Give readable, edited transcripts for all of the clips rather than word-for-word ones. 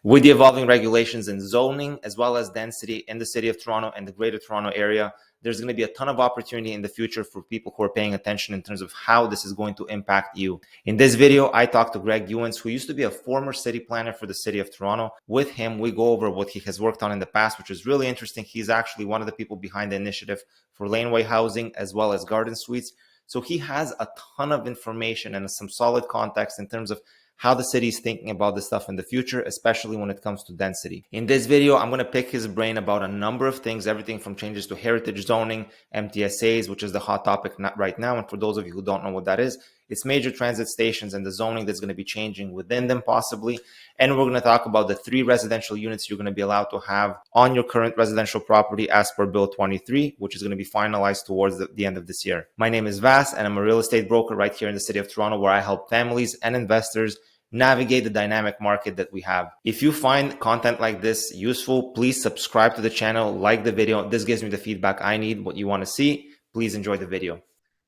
With the evolving regulations in zoning, as well as density in the city of Toronto and the greater Toronto area, there's going to be a ton of opportunity in the future for people who are paying attention in terms of how this is going to impact you. In this video, I talked to Graig Uens, who used to be a former city planner for the city of Toronto. With him, we go over what he has worked on in the past, which is really interesting. He's actually one of the people behind the initiative for laneway housing, as well as garden suites. So he has a ton of information and some solid context in terms of how the city is thinking about this stuff in the future, especially when it comes to density. In this video, I'm going to pick his brain about a number of things, everything from changes to heritage zoning, MTSAs, which is the hot topic right now. And for those of you who don't know what that is, it's major transit stations and the zoning that's going to be changing within them possibly. And we're going to talk about the 3 residential units you're going to be allowed to have on your current residential property as per Bill 23, which is going to be finalized towards the end of this year. My name is Vas, and I'm a real estate broker right here in the city of Toronto, where I help families and investors navigate the dynamic market that we have. If you find content like this useful, please subscribe to the channel, like the video. This gives me the feedback I need, what you want to see. Please enjoy the video.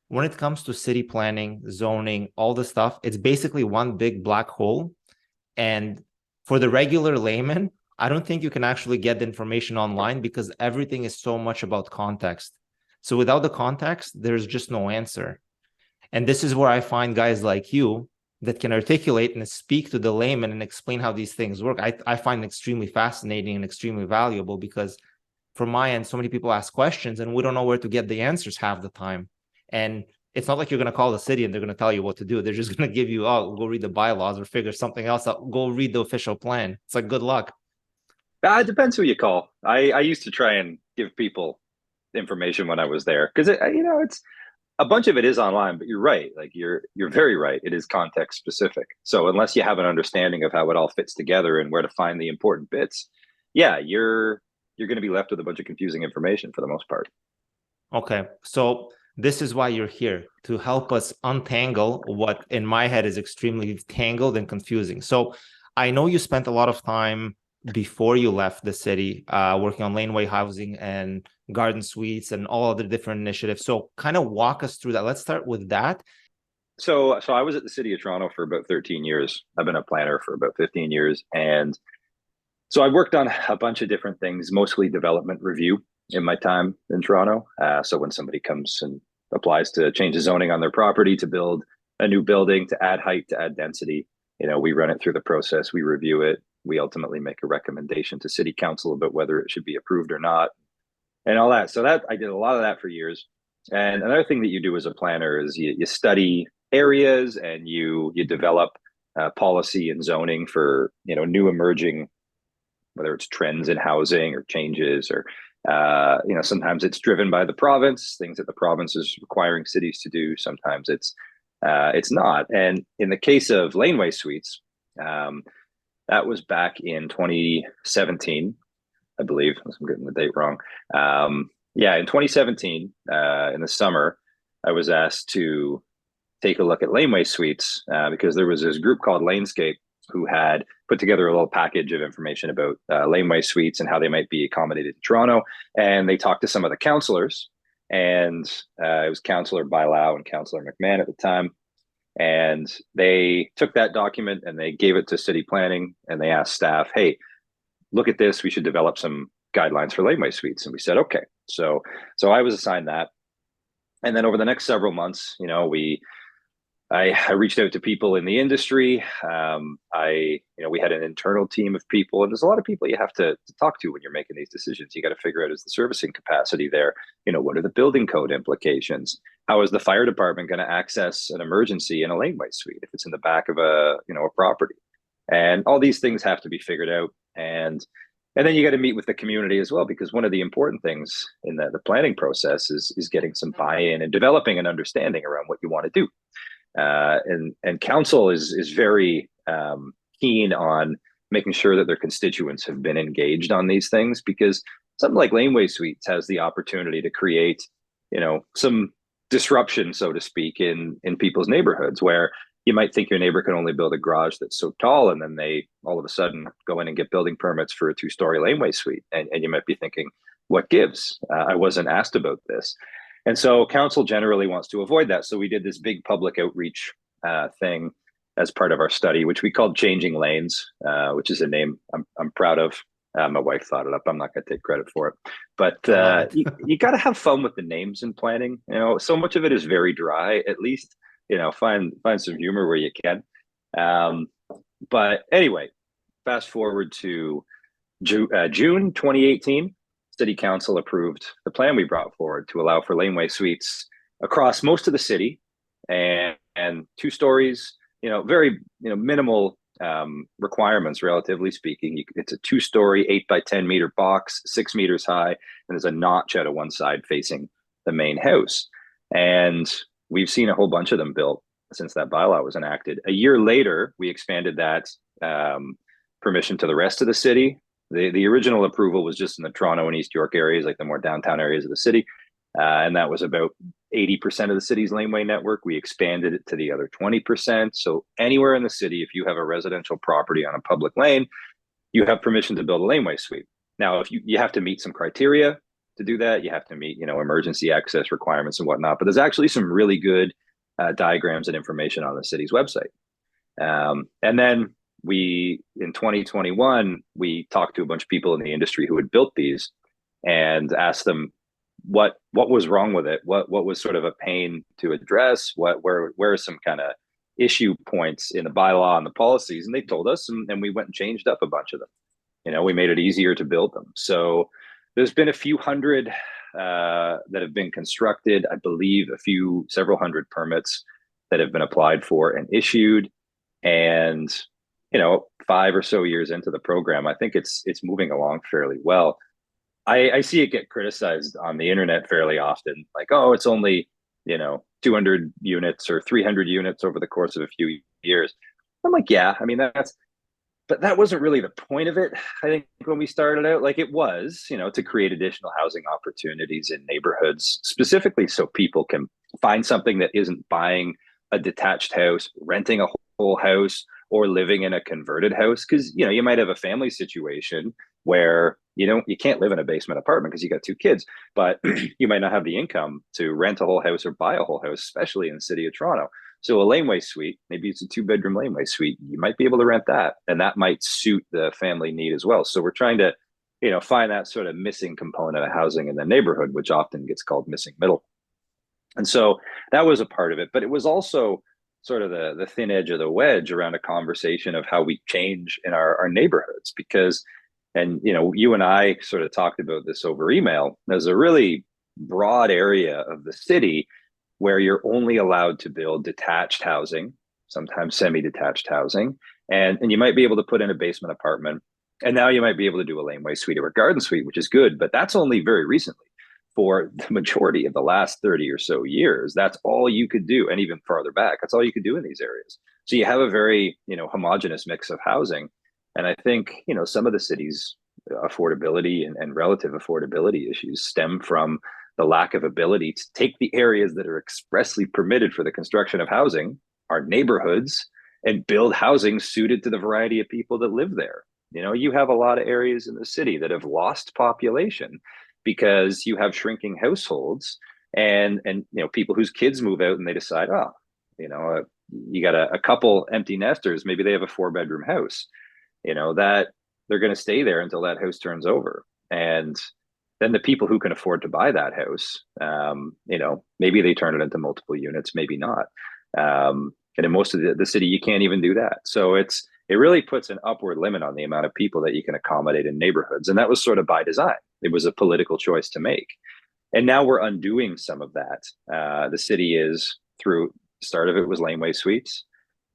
When it comes to city planning, zoning, all the stuff, it's basically one big black hole. And for the regular layman, I don't think you can actually get the information online because everything is so much about context. So without the context, there's just no answer. And this is where I find guys like you that can articulate and speak to the layman and explain how these things work. I find it extremely fascinating and extremely valuable because from my end, so many people ask questions and we don't know where to get the answers half the time. And it's not like you're going to call the city and they're going to tell you what to do. They're just going to give you, oh, go read the bylaws or figure something else out. Go read the official plan. It's like, good luck. It depends who you call. I used to try and give people information when I was there because it's a bunch of it is online, but you're right. Like you're very right. It is context specific. So unless you have an understanding of how it all fits together and where to find the important bits, yeah, you're going to be left with a bunch of confusing information for the most part. Okay, so this is why you're here, to help us untangle what in my head is extremely tangled and confusing. So I know you spent a lot of time before you left the city working on laneway housing and garden suites and all other different initiatives. So kind of walk us through that. Let's start with that. So I was at the city of Toronto for about 13 years. I've been a planner for about 15 years. And so I worked on a bunch of different things, mostly development review in my time in Toronto. So when somebody comes and applies to change the zoning on their property, to build a new building, to add height, to add density, we run it through the process, we review it, we ultimately make a recommendation to city council about whether it should be approved or not, and all that. So that I did a lot of that for years. And another thing that you do as a planner is you study areas and you develop policy and zoning for new emerging, whether it's trends in housing or changes or sometimes it's driven by the province, things that the province is requiring cities to do. Sometimes it's not. And in the case of laneway suites, that was back in 2017, I believe. I'm getting the date wrong. In 2017, in the summer, I was asked to take a look at laneway suites because there was this group called Lanescape who had put together a little package of information about laneway suites and how they might be accommodated in Toronto. And they talked to some of the councillors, and it was Councillor Bilao and Councillor McMahon at the time. And they took that document and they gave it to city planning and they asked staff, hey, look at this, we should develop some guidelines for laneway suites. And we said, okay. So I was assigned that. And then over the next several months, I reached out to people in the industry. We had an internal team of people, and there's a lot of people you have to talk to when you're making these decisions. You got to figure out, is the servicing capacity there? What are the building code implications? How is the fire department going to access an emergency in a laneway suite if it's in the back of a property? And all these things have to be figured out. And then you got to meet with the community as well, because one of the important things in the planning process is getting some buy-in and developing an understanding around what you want to do. And council is very keen on making sure that their constituents have been engaged on these things, because something like laneway suites has the opportunity to create, some disruption, so to speak, in people's neighborhoods, where you might think your neighbor can only build a garage that's so tall, and then they all of a sudden go in and get building permits for a 2-story laneway suite. And you might be thinking, what gives? I wasn't asked about this. And so council generally wants to avoid that. So we did this big public outreach thing as part of our study, which we called Changing Lanes, which is a name I'm proud of. My wife thought it up. I'm not going to take credit for it, but I love it. you got to have fun with the names and planning. You know, so much of it is very dry. At least, you know, find some humor where you can. Um, but anyway, fast forward to June 2018, City Council approved the plan we brought forward to allow for laneway suites across most of the city, and 2 stories. You know, very minimal requirements, relatively speaking. It's a 2-story, 8 by 10 meter box, 6 meters high, and there's a notch out of one side facing the main house. And we've seen a whole bunch of them built since that bylaw was enacted. A year later, we expanded that permission to the rest of the city. The original approval was just in the Toronto and East York areas, like the more downtown areas of the city. And that was about 80% of the city's laneway network. We expanded it to the other 20%. So anywhere in the city, if you have a residential property on a public lane, you have permission to build a laneway suite. Now, if you have to meet some criteria to do that, you have to meet, emergency access requirements and whatnot. But there's actually some really good diagrams and information on the city's website. And then in 2021, we talked to a bunch of people in the industry who had built these and asked them what was wrong with it, what was sort of a pain to address, where are some kind of issue points in the bylaw and the policies, and they told us, and we went and changed up a bunch of them. We made it easier to build them. So there's been a few hundred that have been constructed. I believe several hundred permits that have been applied for and issued. And 5 or so years into the program, I think it's moving along fairly well. I see it get criticized on the internet fairly often, like, oh, it's only 200 units or 300 units over the course of a few years. I'm like, yeah, I mean, but that wasn't really the point of it. I think when we started out, like, it was, to create additional housing opportunities in neighborhoods, specifically so people can find something that isn't buying a detached house, renting a whole house, or living in a converted house. Because you might have a family situation where you can't live in a basement apartment because you got 2 kids, but you might not have the income to rent a whole house or buy a whole house, especially in the city of Toronto. So a laneway suite, maybe it's a 2-bedroom laneway suite, you might be able to rent that, and that might suit the family need as well. So we're trying to find that sort of missing component of housing in the neighborhood, which often gets called missing middle. And so that was a part of it, but it was also sort of the thin edge of the wedge around a conversation of how we change in our neighborhoods. Because, and you and I sort of talked about this over email, there's a really broad area of the city where you're only allowed to build detached housing, sometimes semi-detached housing, and you might be able to put in a basement apartment, and now you might be able to do a laneway suite or a garden suite, which is good, but that's only very recently. For the majority of the last 30 or so years, that's all you could do. And even farther back, that's all you could do in these areas. So you have a very, homogenous mix of housing. And I think, some of the city's affordability and relative affordability issues stem from the lack of ability to take the areas that are expressly permitted for the construction of housing, our neighborhoods, and build housing suited to the variety of people that live there. You have a lot of areas in the city that have lost population because you have shrinking households and people whose kids move out and they decide, you got a couple empty nesters, maybe they have a 4-bedroom house, that they're going to stay there until that house turns over. And then the people who can afford to buy that house, maybe they turn it into multiple units, maybe not. And in most of the city, you can't even do that. So it really puts an upward limit on the amount of people that you can accommodate in neighborhoods. And that was sort of by design. It was a political choice to make. And now we're undoing some of that. The city is, through the start of it was laneway suites.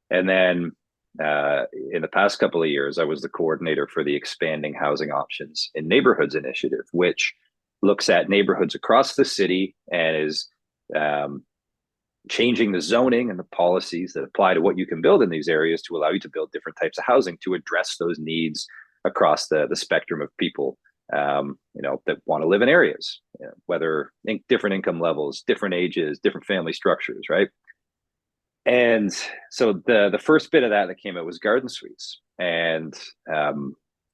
And then in the past couple of years, I was the coordinator for the Expanding Housing Options in Neighborhoods initiative, which looks at neighborhoods across the city and is changing the zoning and the policies that apply to what you can build in these areas to allow you to build different types of housing to address those needs across the spectrum of people that want to live in areas, whether different income levels, different ages, different family structures, right? And so the first bit of that came out was garden suites. And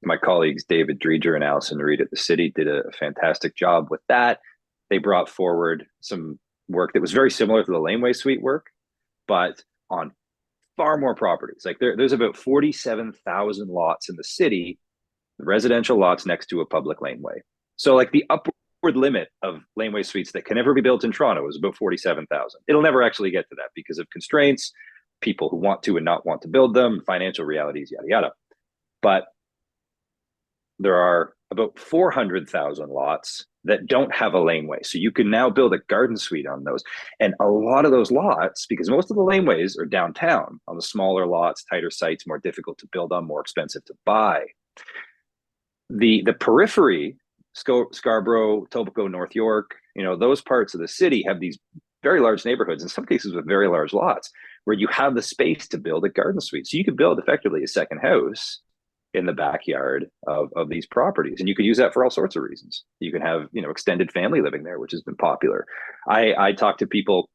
my colleagues, David Dreger and Allison Reed at the city, did a fantastic job with that. They brought forward some work that was very similar to the laneway suite work, but on far more properties. Like there's about 47,000 lots in the city, residential lots next to a public laneway. So like the upward limit of laneway suites that can ever be built in Toronto is about 47,000. It'll never actually get to that because of constraints, people who want to and not want to build them, financial realities, yada, yada. But there are about 400,000 lots that don't have a laneway. So you can now build a garden suite on those. And a lot of those lots, because most of the laneways are downtown on the smaller lots, tighter sites, more difficult to build on, more expensive to buy. The periphery, Scarborough, Etobicoke, North York, those parts of the city have these very large neighborhoods, in some cases with very large lots, where you have the space to build a garden suite. So you could build effectively a second house in the backyard of these properties. And you could use that for all sorts of reasons. You can have, extended family living there, which has been popular. I talk to people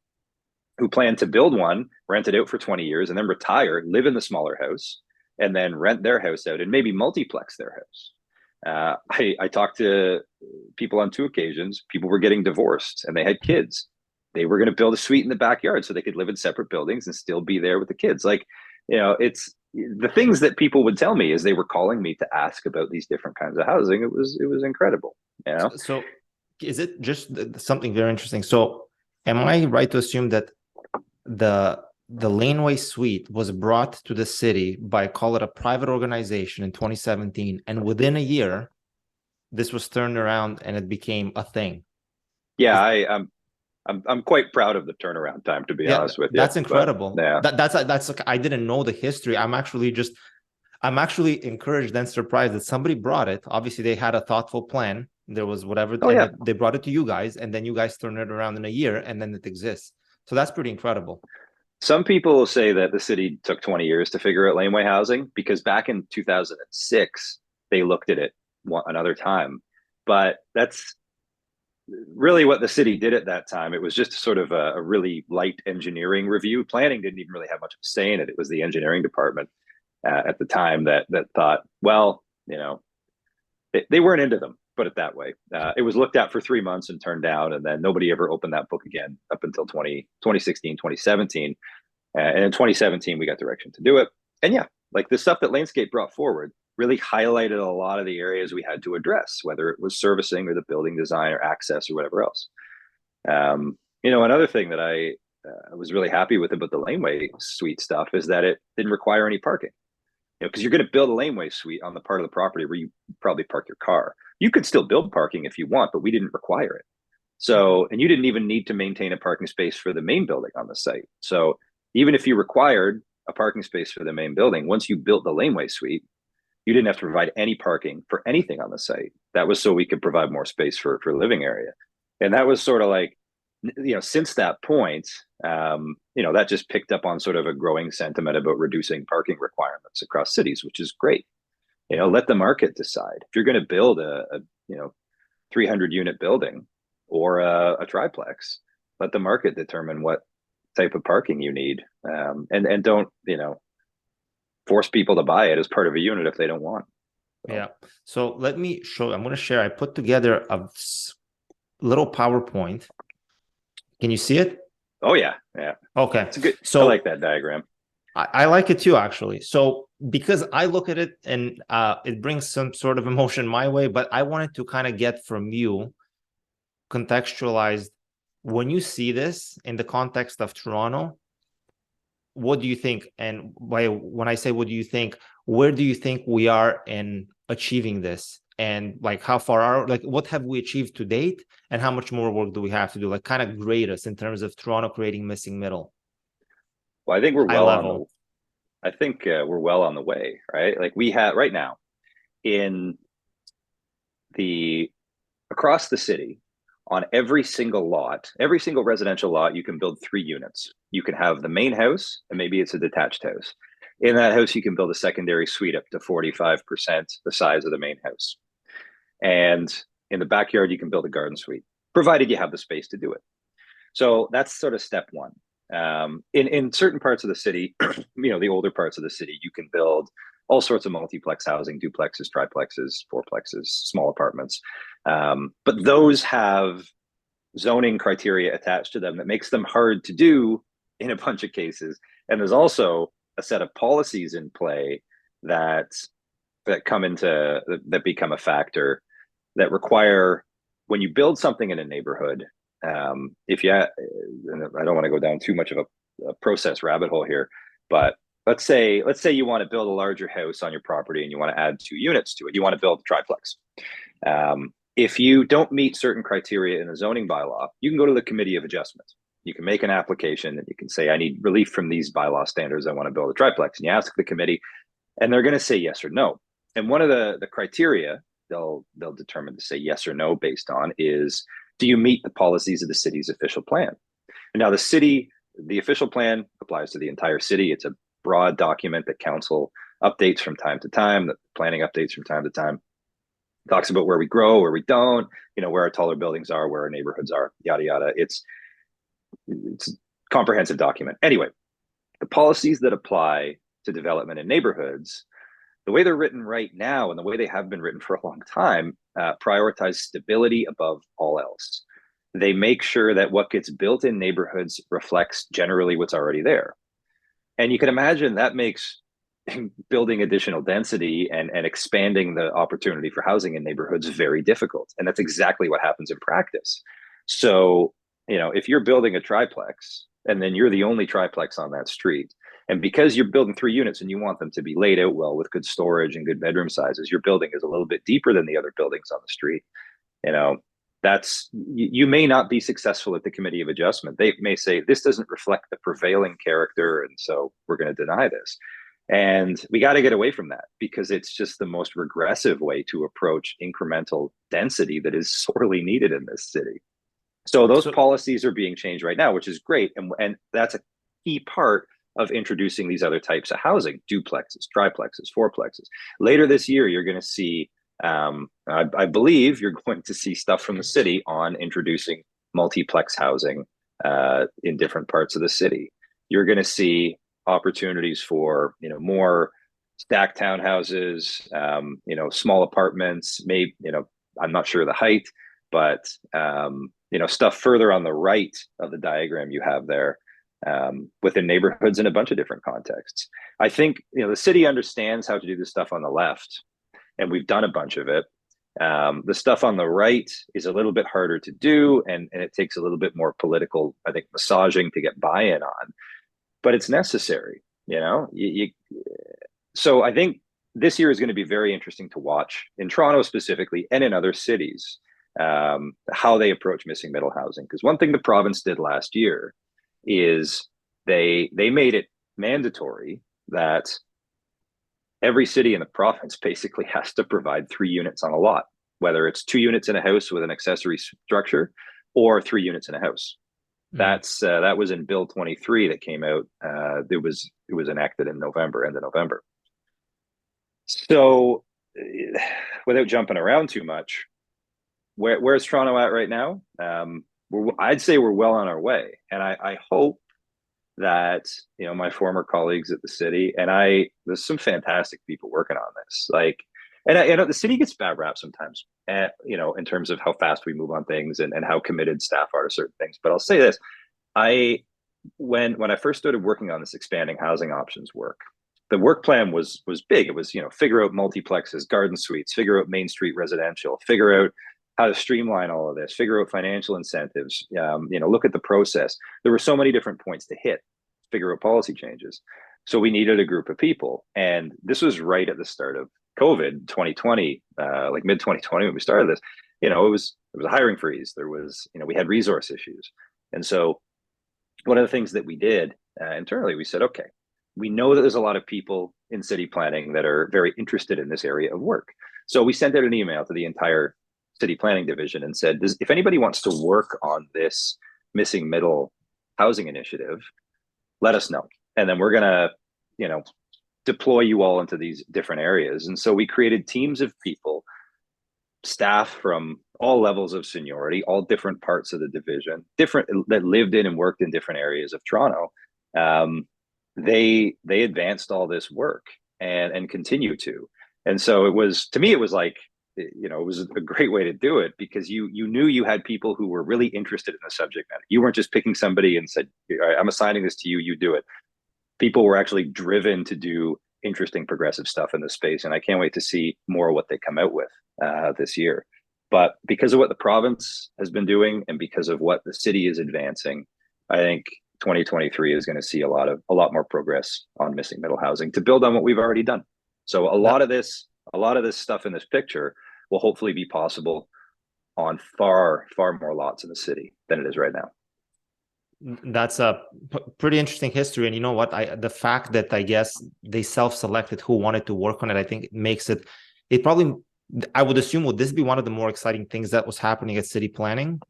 who plan to build one, rent it out for 20 years, and then retire, live in the smaller house, and then rent their house out and maybe multiplex their house. I talked to people on 2 occasions. People were getting divorced and they had kids. They were going to build a suite in the backyard so they could live in separate buildings and still be there with the kids. Like, it's the things that people would tell me as they were calling me to ask about these different kinds of housing. It was incredible. So is it just something very interesting? So am I right to assume that the laneway suite was brought to the city by, call it, a private organization in 2017, and within a year this was turned around and it became a thing? Yeah, I'm quite proud of the turnaround time, to be honest with you. That's incredible. But, yeah. That's like, I didn't know the history. I'm actually encouraged and surprised that somebody brought it. Obviously they had a thoughtful plan. There was whatever, they brought it to you guys, and then you guys turned it around in a year, and then it exists. So that's pretty incredible. Some people say that the city took 20 years to figure out laneway housing, because back in 2006, they looked at it another time. But that's really what the city did at that time. It was just sort of a really light engineering review. Planning didn't even really have much of a say in it. It was the engineering department at the time that thought, well, they weren't into them, put it that way. It was looked at for 3 months and turned down, and then nobody ever opened that book again up until 2016, 2017. And in 2017, we got direction to do it. And yeah, like the stuff that Lanescape brought forward really highlighted a lot of the areas we had to address, whether it was servicing or the building design or access or whatever else. Another thing that I was really happy with about the laneway suite stuff is that it didn't require any parking. Because you're going to build a laneway suite on the part of the property where you probably park your car. You could still build parking if you want, but we didn't require it. So, and you didn't even need to maintain a parking space for the main building on the site. So even if you required a parking space for the main building, once you built the laneway suite, you didn't have to provide any parking for anything on the site. That was so we could provide more space for living area. And that was sort of like, since that point, that just picked up on sort of a growing sentiment about reducing parking requirements across cities, which is great. Let the market decide. If you're going to build a 300 unit building or a triplex, let the market determine what type of parking you need, and don't force people to buy it as part of a unit if they don't want. Yeah. So let me show. I'm going to share. I put together a little PowerPoint. Can you see it? Oh yeah. Okay. It's good. So I like that diagram. I like it too, actually. So because I look at it and it brings some sort of emotion my way, but I wanted to kind of get from you contextualized, when you see this in the context of Toronto, what do you think? And when I say what do you think, where do you think we are in achieving this? And like, how far are, like, what have we achieved to date, and how much more work do we have to do? Like, kind of grade us in terms of Toronto creating missing middle. Well, I think we're well on the way, right? Like we have right now across the city, on every single residential lot, you can build 3 units. You can have the main house, and maybe it's a detached house. In that house, you can build a secondary suite up to 45% the size of the main house. And in the backyard, you can build a garden suite, provided you have the space to do it. So that's sort of step one. In certain parts of the city, the older parts of the city, you can build all sorts of multiplex housing, duplexes, triplexes, fourplexes, small apartments. But those have zoning criteria attached to them that makes them hard to do in a bunch of cases. And there's also a set of policies in play that come into that become a factor that require, when you build something in a neighborhood, if you, and I don't want to go down too much of a process rabbit hole here, but let's say you want to build a larger house on your property and you want to add 2 units to it. You want to build a triplex. If you don't meet certain criteria in a zoning bylaw, you can go to the committee of adjustment. You can make an application and you can say, I need relief from these bylaw standards. I want to build a triplex. And you ask the committee, and they're going to say yes or no. And one of the criteria they'll determine to say yes or no based on is, do you meet the policies of the city's official plan? And now the official plan applies to the entire city. It's a broad document that council updates from time to time, that planning updates from time to time. Talks about where we grow, where we don't, where our taller buildings are, where our neighborhoods are, yada, yada. It's a comprehensive document. Anyway, the policies that apply to development in neighborhoods, the way they're written right now and the way they have been written for a long time, prioritize stability above all else. They make sure that what gets built in neighborhoods reflects generally what's already there. And you can imagine that makes building additional density and expanding the opportunity for housing in neighborhoods very difficult. And that's exactly what happens in practice. So, if you're building a triplex and then you're the only triplex on that street, and because you're building 3 units and you want them to be laid out well with good storage and good bedroom sizes, your building is a little bit deeper than the other buildings on the street. You may not be successful at the committee of adjustment. They may say, this doesn't reflect the prevailing character, and so we're going to deny this. And we got to get away from that, because it's just the most regressive way to approach incremental density that is sorely needed in this city. So those policies are being changed right now, which is great. And that's a key part of introducing these other types of housing: duplexes, triplexes, fourplexes. Later this year, you're going to see, I believe you're going to see stuff from the city on introducing multiplex housing in different parts of the city. You're going to see opportunities for, more stacked townhouses, small apartments, maybe, I'm not sure the height, but, stuff further on the right of the diagram you have there, within neighborhoods in a bunch of different contexts. I think, the city understands how to do this stuff on the left, and we've done a bunch of it. The stuff on the right is a little bit harder to do, and it takes a little bit more political, I think, massaging to get buy-in on, but it's necessary, So I think this year is going to be very interesting to watch in Toronto specifically, and in other cities, how they approach missing middle housing. Because one thing the province did last year is they made it mandatory that every city in the province basically has to provide 3 units on a lot, whether it's 2 units in a house with an accessory structure or 3 units in a house. That was in Bill 23 that came out. It was enacted in November, end of November. So, without jumping around too much, where's Toronto at right now? I'd say we're well on our way, and I hope that my former colleagues at the city and there's some fantastic people working on this. And I know the city gets bad rap sometimes, in terms of how fast we move on things and how committed staff are to certain things. But I'll say this: when I first started working on this expanding housing options work, the work plan was big. It was, figure out multiplexes, garden suites, figure out Main Street residential, figure out how to streamline all of this, figure out financial incentives, look at the process. There were so many different points to hit, figure out policy changes. So we needed a group of people. And this was right at the start of COVID 2020, like mid 2020 when we started this. It was a hiring freeze. There was, we had resource issues. And so one of the things that we did internally, we said, okay, we know that there's a lot of people in city planning that are very interested in this area of work. So we sent out an email to the entire city planning division and said, if anybody wants to work on this missing middle housing initiative, let us know. And then we're going to, deploy you all into these different areas. And so we created teams of people, staff from all levels of seniority, all different parts of the division, that lived in and worked in different areas of Toronto. They advanced all this work and continue to. And so it was like, it was a great way to do it, because you knew you had people who were really interested in the subject matter. You weren't just picking somebody and said, all right, I'm assigning this to you, you do it. people were actually driven to do interesting progressive stuff in the space, and I can't wait to see more of what they come out with this year. But because of what the province has been doing and because of what the city is advancing, I think 2023 is going to see a lot more progress on missing middle housing to build on what we've already done. So a lot of this stuff in this picture will hopefully be possible on far more lots in the city than it is right now. That's a pretty interesting history. And you know what, the fact that I guess they self-selected who wanted to work on it, I think it makes it probably, I would assume, would this be one of the more exciting things that was happening at city planning?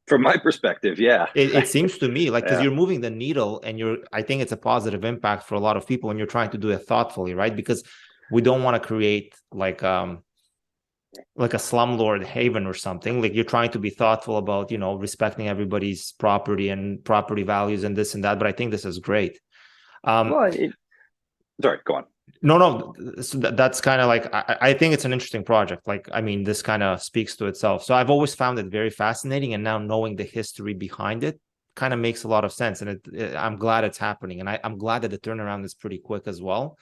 From my perspective, yeah. It seems to me like, because you're moving the needle, and I think it's a positive impact for a lot of people, and you're trying to do it thoughtfully, right? Because we don't want to create like a slumlord haven or something. Like, you're trying to be thoughtful about, respecting everybody's property and property values and this and that. But I think this is great. Sorry, go on. No, so that's kind of like, I think it's an interesting project. Like, I mean, this kind of speaks to itself. So I've always found it very fascinating, and now knowing the history behind it kind of makes a lot of sense. And I'm glad it's happening, and I'm glad that the turnaround is pretty quick as well.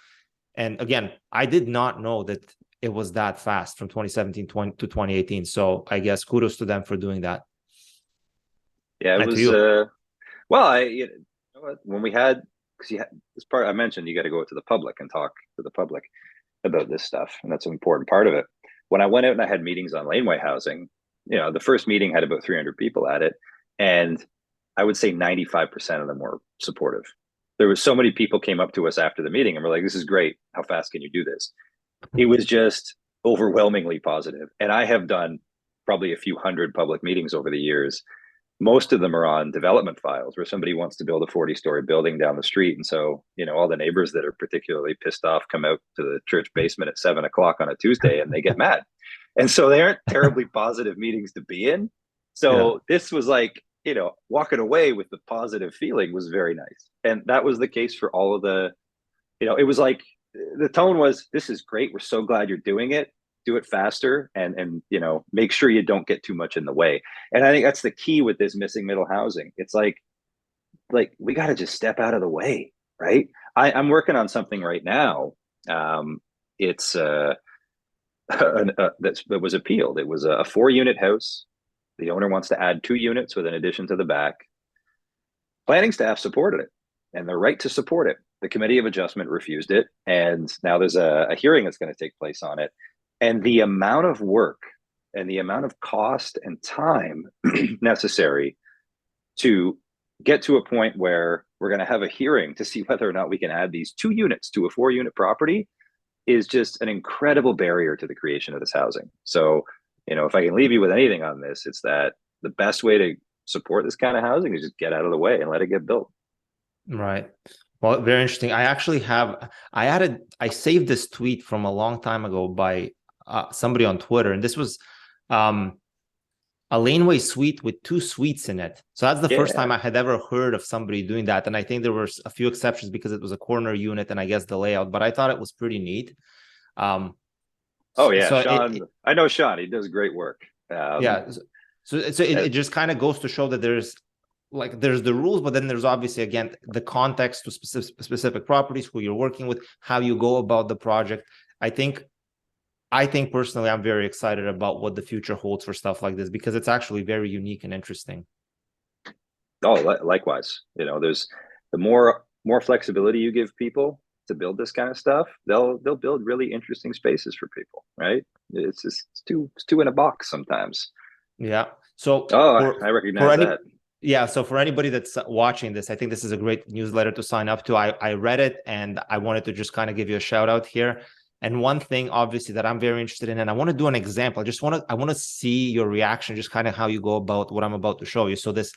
And again, I did not know that it was that fast from 2017 to 2018. So I guess kudos to them for doing that. Yeah, it was. When we had, because this part I mentioned, you got to go to the public and talk to the public about this stuff, and that's an important part of it. When I went out and I had meetings on laneway housing, the first meeting had about 300 people at it, and I would say 95% of them were supportive. There was so many people came up to us after the meeting and were like, "This is great. How fast can you do this?" It was just overwhelmingly positive. And I have done probably a few hundred public meetings over the years. Most of them are on development files where somebody wants to build a 40-story building down the street. And so, all the neighbors that are particularly pissed off come out to the church basement at 7 o'clock on a Tuesday and they get mad. And so they aren't terribly positive meetings to be in. So This was like, walking away with the positive feeling was very nice. And that was the case for all of the, it was like, the tone was, "This is great. We're so glad you're doing it. Do it faster, and make sure you don't get too much in the way." And I think that's the key with this missing middle housing. It's like we got to just step out of the way, right? I'm working on something right now. It's that was appealed. It was a 4-unit house. The owner wants to add 2 units with an addition to the back. Planning staff supported it, and they're right to support it. The Committee of Adjustment refused it, and now there's a hearing that's going to take place on it. And the amount of work and the amount of cost and time necessary to get to a point where we're going to have a hearing to see whether or not we can add these 2 units to a 4-unit property is just an incredible barrier to the creation of this housing. So, if I can leave you with anything on this, it's that the best way to support this kind of housing is just get out of the way and let it get built. Right. Well, very interesting. I saved this tweet from a long time ago by somebody on Twitter, and this was a laneway suite with 2 suites in it. So that's the first time I had ever heard of somebody doing that. And I think there were a few exceptions because it was a corner unit and I guess the layout, but I thought it was pretty neat. Sean, I know Sean, he does great work. So it just kind of goes to show that there's the rules, but then there's obviously, again, the context to specific properties, who you're working with, how you go about the project. I think personally, I'm very excited about what the future holds for stuff like this, because it's actually very unique and interesting. Oh, likewise. There's the more flexibility you give people to build this kind of stuff, they'll build really interesting spaces for people, right? It's too in a box sometimes. Yeah. So I recognize that. Yeah. So for anybody that's watching this, I think this is a great newsletter to sign up to. I read it, and I wanted to just kind of give you a shout out here. And one thing, obviously, that I'm very interested in, and I want to do an example. I want to see your reaction, just kind of how you go about what I'm about to show you. So this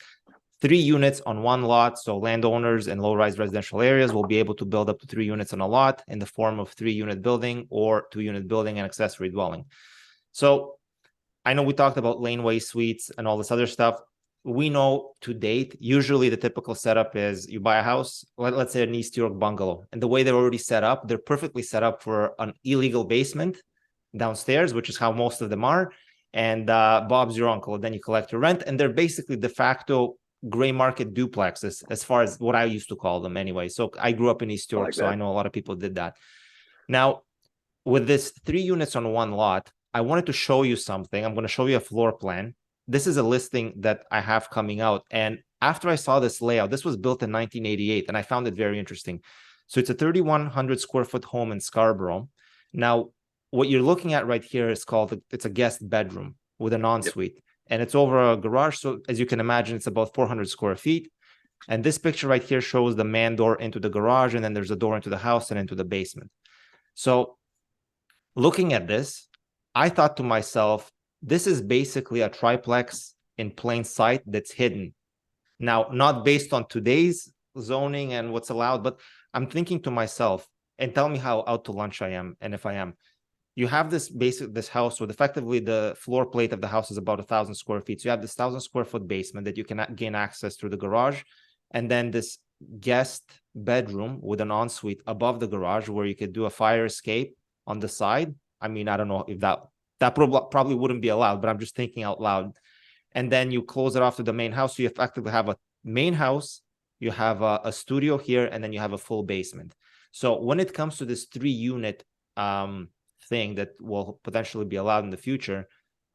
3 units on 1 lot. So landowners in low-rise residential areas will be able to build up to 3 units on a lot in the form of 3-unit building or 2-unit building and accessory dwelling. So I know we talked about laneway suites and all this other stuff. We know to date, usually the typical setup is you buy a house, let's say an East York bungalow, and the way they're already set up, they're perfectly set up for an illegal basement downstairs, which is how most of them are. And Bob's your uncle, and then you collect your rent, and they're basically de facto gray market duplexes, as far as what I used to call them anyway. So I grew up in East York, so I know a lot of people did that. Now, with this 3 units on one lot, I wanted to show you something. I'm going to show you a floor plan. This is a listing that I have coming out. And after I saw this layout, this was built in 1988, and I found it very interesting. So it's a 3,100 square foot home in Scarborough. Now, what you're looking at right here is called, it's a guest bedroom with an ensuite. Yep. And it's over a garage. So as you can imagine, it's about 400 square feet. And this picture right here shows the man door into the garage, and then there's a door into the house and into the basement. So looking at this, I thought to myself, this is basically a triplex in plain sight that's hidden. Now, not based on today's zoning and what's allowed, but I'm thinking to myself, and tell me how out to lunch I am, and if I am. You have this house with effectively the floor plate of the house is about 1,000 square feet. So you have this 1,000 square foot basement that you can gain access through the garage, and then this guest bedroom with an ensuite above the garage where you could do a fire escape on the side. I mean, I don't know if that probably wouldn't be allowed, but I'm just thinking out loud. And then you close it off to the main house. So you effectively have a main house, you have a studio here, and then you have a full basement. So when it comes to this 3-unit thing that will potentially be allowed in the future,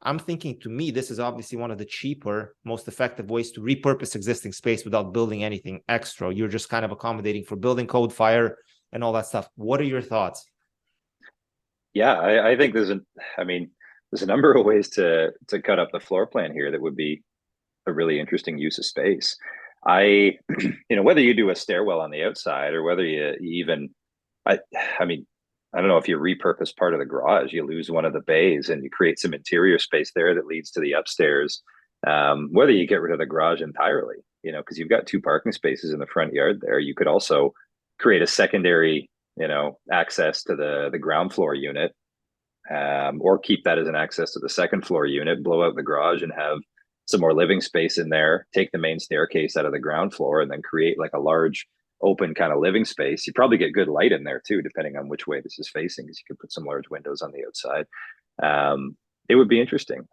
I'm thinking, to me, this is obviously one of the cheaper, most effective ways to repurpose existing space without building anything extra. You're just kind of accommodating for building code, fire, and all that stuff. What are your thoughts? Yeah, I think there's a number of ways to cut up the floor plan here that would be a really interesting use of space. Whether you do a stairwell on the outside or whether you even, I don't know if you repurpose part of the garage, you lose one of the bays and you create some interior space there that leads to the upstairs. Whether you get rid of the garage entirely, because you've got 2 parking spaces in the front yard there, you could also create a secondary, access to the ground floor unit, or keep that as an access to the second floor unit, blow out the garage and have some more living space in there, take the main staircase out of the ground floor, and then create like a large open kind of living space. You probably get good light in there too, depending on which way this is facing, because you could put some large windows on the outside. It would be interesting.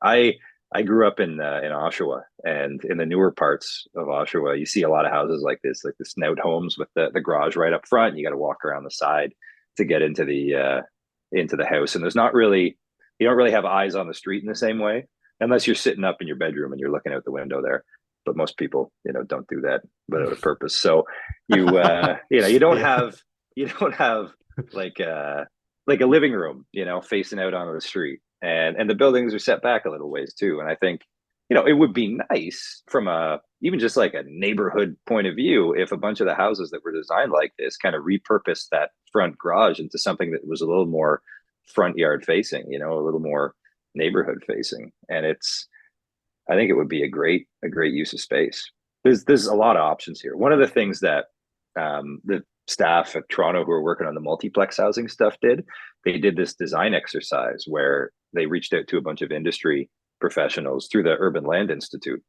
I grew up in Oshawa, and in the newer parts of Oshawa, you see a lot of houses like the snout homes with the garage right up front. You got to walk around the side to get into the house, and you don't really have eyes on the street in the same way, unless you're sitting up in your bedroom and you're looking out the window there. But most people, don't do that without a purpose. So you don't have like a living room, facing out onto the street, and the buildings are set back a little ways too. And I think, it would be nice from even just like a neighborhood point of view, if a bunch of the houses that were designed like this kind of repurposed that front garage into something that was a little more front yard facing, a little more neighborhood facing. And I think it would be a great use of space. There's a lot of options here. One of the things that the staff at Toronto who are working on the multiplex housing stuff they did this design exercise where they reached out to a bunch of industry professionals through the Urban Land Institute.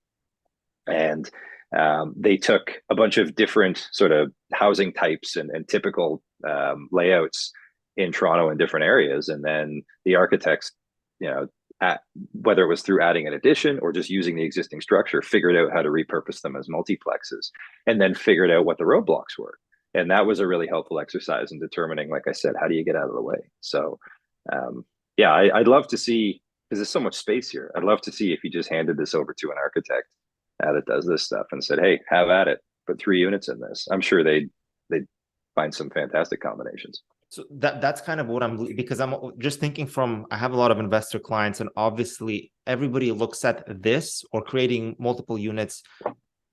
And they took a bunch of different sort of housing types and typical layouts in Toronto in different areas. And then the architects, whether it was through adding an addition or just using the existing structure, figured out how to repurpose them as multiplexes, and then figured out what the roadblocks were. And that was a really helpful exercise in determining, like I said, how do you get out of the way? So, I'd love to see, because there's so much space here. I'd love to see if you just handed this over to an architect that does this stuff and said, hey, have at it, put 3 units in this. I'm sure they'd find some fantastic combinations. So that's kind of what because I'm just thinking I have a lot of investor clients, and obviously everybody looks at this or creating multiple units.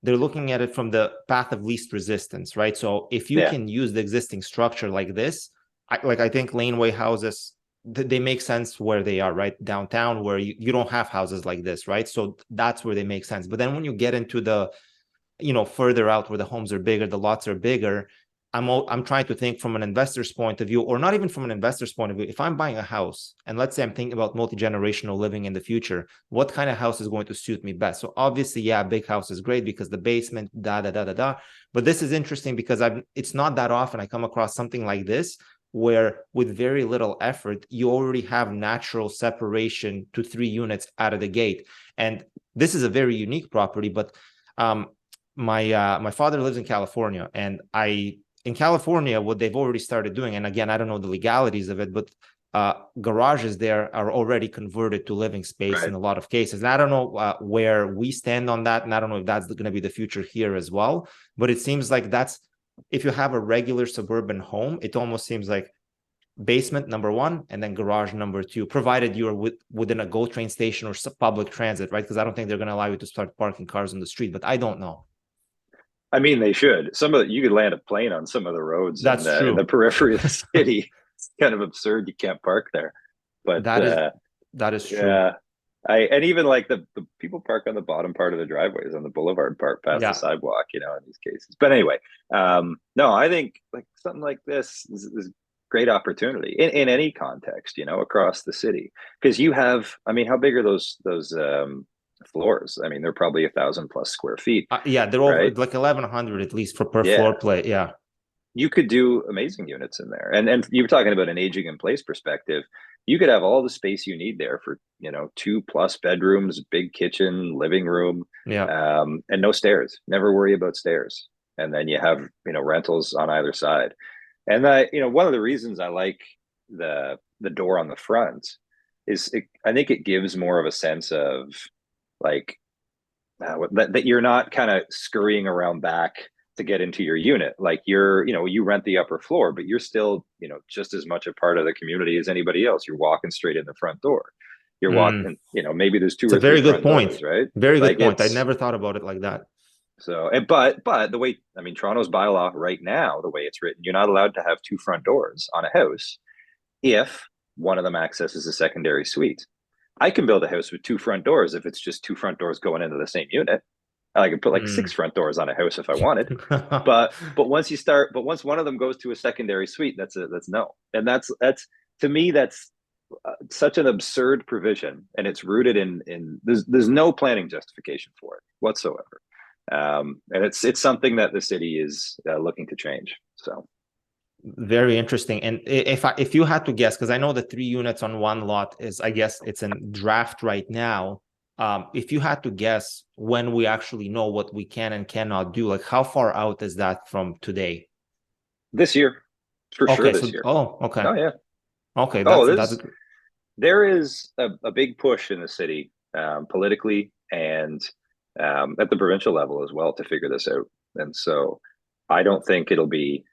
They're looking at it from the path of least resistance, right? So if you can use the existing structure like this, I think laneway houses, they make sense where they are, right? Downtown, where you don't have houses like this, right? So that's where they make sense. But then when you get into the, further out where the homes are bigger, the lots are bigger, I'm trying to think from an investor's point of view, or not even from an investor's point of view. If I'm buying a house, and let's say I'm thinking about multi-generational living in the future, what kind of house is going to suit me best? So obviously, big house is great because the basement, But this is interesting because it's not that often I come across something like this, where with very little effort, you already have natural separation to 3 units out of the gate. And this is a very unique property, but my father lives in California, and in California, what they've already started doing, and again, I don't know the legalities of it, but garages there are already converted to living space in a lot of cases. And I don't know where we stand on that, and I don't know if that's going to be the future here as well. But it seems like if you have a regular suburban home, it almost seems like basement number one and then garage number two, provided you're within a GO train station or public transit, right? Because I don't think they're going to allow you to start parking cars on the street, but I don't know. I mean, they should. You could land a plane on some of the roads That's in true. the periphery of the city. It's kind of absurd. You can't park there, but that is true. Yeah, and even like the people park on the bottom part of the driveways on the boulevard part past the sidewalk, in these cases. But anyway, no, I think like something like this is great opportunity in any context, across the city, because you have, I mean, how big are those floors? I mean, they're probably 1,000+ square feet. They're over like 1,100 at least per floor plate. Yeah. You could do amazing units in there. And you were talking about an aging in place perspective. You could have all the space you need there for, 2+ bedrooms, big kitchen, living room, and no stairs. Never worry about stairs. And then you have, rentals on either side. And one of the reasons I like the door on the front is I think it gives more of a sense of like that you're not kind of scurrying around back to get into your unit. Like you rent the upper floor, but you're still, just as much a part of the community as anybody else. You're walking straight in the front door. You're walking, maybe there's two or three. It's a very good point, right? Very good point. I never thought about it like that. So, but the way, I mean, Toronto's bylaw right now, the way it's written, you're not allowed to have two front doors on a house if one of them accesses a secondary suite. I can build a house with two front doors if it's just two front doors going into the same unit. I could put like 6 front doors on a house if I wanted. but once one of them goes to a secondary suite, that's no. And that's to me, that's such an absurd provision, and it's rooted in there's no planning justification for it whatsoever. And it's something that the city is looking to change. So very interesting. And if you had to guess, because I know the 3 units on one lot is, I guess it's in draft right now. If you had to guess when we actually know what we can and cannot do, like how far out is that from today? This year, for sure. This year. Oh, okay. Oh, yeah. Okay. There is a big push in the city politically and at the provincial level as well to figure this out. And so I don't think it'll be.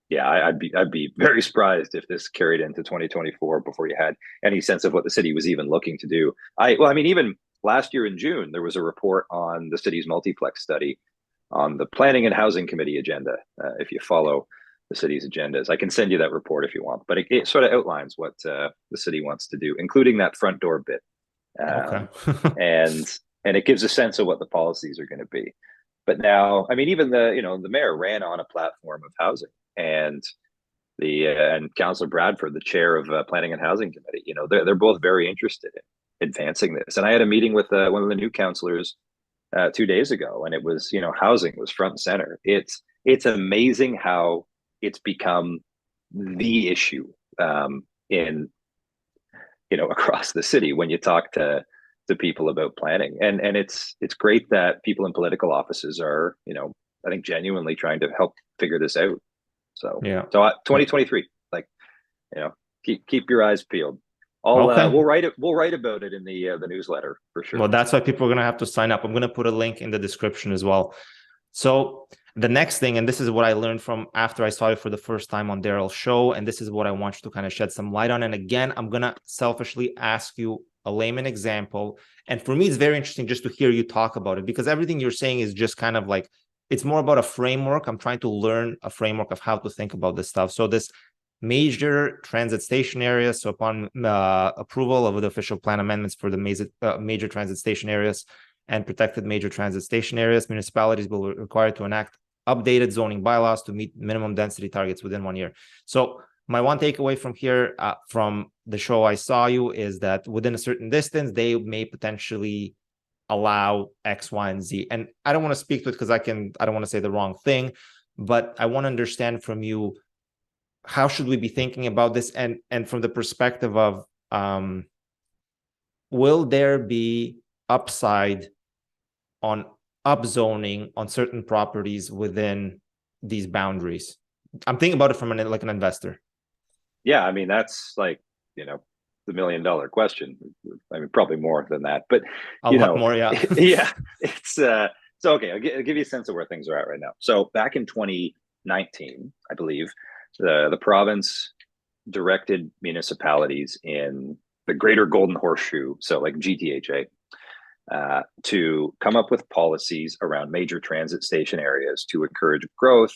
Yeah, I'd be very surprised if this carried into 2024 before you had any sense of what the city was even looking to do. Even last year in June, there was a report on the city's multiplex study on the Planning and Housing Committee agenda. If you follow the city's agendas, I can send you that report if you want. But it sort of outlines what the city wants to do, including that front door bit. Okay. and it gives a sense of what the policies are going to be. But now, I mean, even the mayor ran on a platform of housing. And and Councillor Bradford, the chair of Planning and Housing Committee, they're both very interested in advancing this. And I had a meeting with one of the new councillors 2 days ago, and it was, housing was front and center. It's amazing how it's become the issue in across the city when you talk to people about planning, and it's great that people in political offices are I think genuinely trying to help figure this out. So 2023, like keep your eyes peeled. We'll write about it in the newsletter for sure. Well, that's why people are gonna have to sign up. I'm gonna put a link in the description as well. So the next thing, and this is what I learned from after I saw it for the first time on Daryl's show, and this is what I want you to kind of shed some light on. And again, I'm gonna selfishly ask you a layman example. And for me, it's very interesting just to hear you talk about it, because everything you're saying is just kind of like, it's more about a framework. I'm trying to learn a framework of how to think about this stuff. So this major transit station areas. So upon approval of the official plan amendments for the major transit station areas and protected major transit station areas, municipalities will be required to enact updated zoning bylaws to meet minimum density targets within 1 year. So my one takeaway from here, from the show I saw you, is that within a certain distance, they may potentially allow X, Y, and Z. And I don't want to speak to it because I don't want to say the wrong thing, but I want to understand from you, how should we be thinking about this? And from the perspective of, will there be upside on upzoning on certain properties within these boundaries? I'm thinking about it from like an investor. Yeah, I mean, that's like, the $1 million question. I mean, probably more than that, but A lot more, yeah. yeah, it's so okay. I'll give you a sense of where things are at right now. So back in 2019, I believe, the province directed municipalities in the Greater Golden Horseshoe, so like GTHA, to come up with policies around major transit station areas to encourage growth,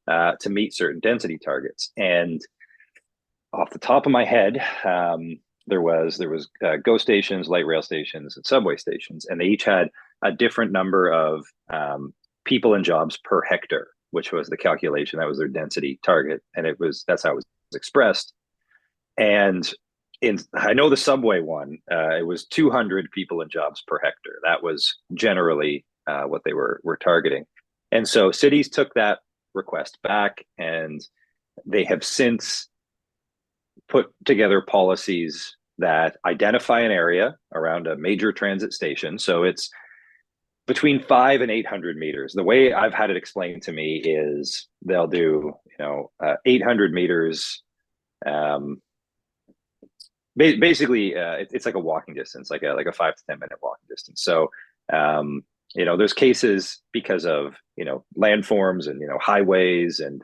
to meet certain density targets. And off the top of my head, there was GO stations, light rail stations, and subway stations, and they each had a different number of people and jobs per hectare, which was the calculation. That was their density target, and that's how it was expressed. And I know the subway one, it was 200 people and jobs per hectare. That was generally what they were targeting. And so cities took that request back, and they have since put together policies that identify an area around a major transit station. So it's between 500 and 800 meters. The way I've had it explained to me is they'll do, 800 meters. Basically, it's like a walking distance, like a 5 to 10 minute walking distance. So, there's cases because of landforms and highways and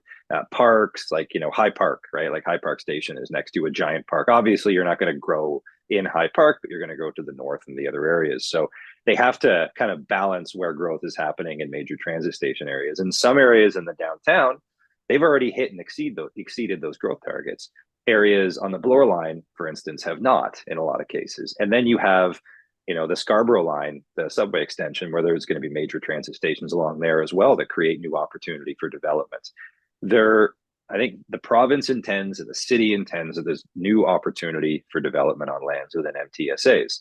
parks, like High Park, right? Like High Park Station is next to a giant park. Obviously, you're not going to grow in High Park, but you're going to go to the north and the other areas. So they have to kind of balance where growth is happening in major transit station areas. In some areas in the downtown, they've already hit and exceeded those growth targets. Areas on the Bloor line, for instance, have not in a lot of cases. And then you have the Scarborough line, the subway extension, where there's going to be major transit stations along there as well that create new opportunity for development. I think the province intends and the city intends that there's new opportunity for development on lands within MTSAs.